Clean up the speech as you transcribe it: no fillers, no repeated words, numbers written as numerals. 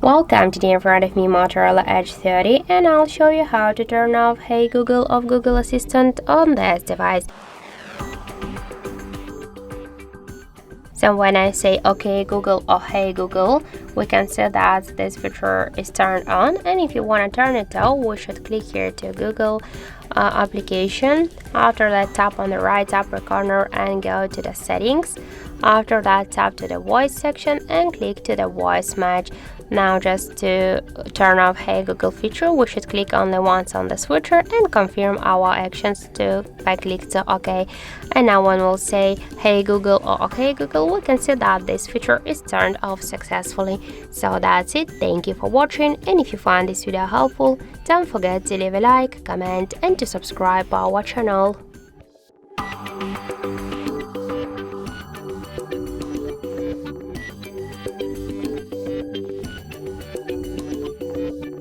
Welcome, today in front of me Motorola Edge 30 and I'll show you how to turn off Hey Google of Goole Assistant on this device. So when I say OK Google or Hey Google, we can see that this feature is turned on, and if you want to turn it off, we should click here to Google application. After that, tap on the right upper corner and go to the settings. After that, tap to the voice section and click to the voice match. Now just to turn off Hey Google feature, we should click only once on the switcher and confirm our actions by click to OK. And now when we'll say Hey Google or OK Google, we can see that this feature is turned off successfully. So that's it. Thank you for watching, and if you find this video helpful, don't forget to leave a like, comment and to subscribe our channel.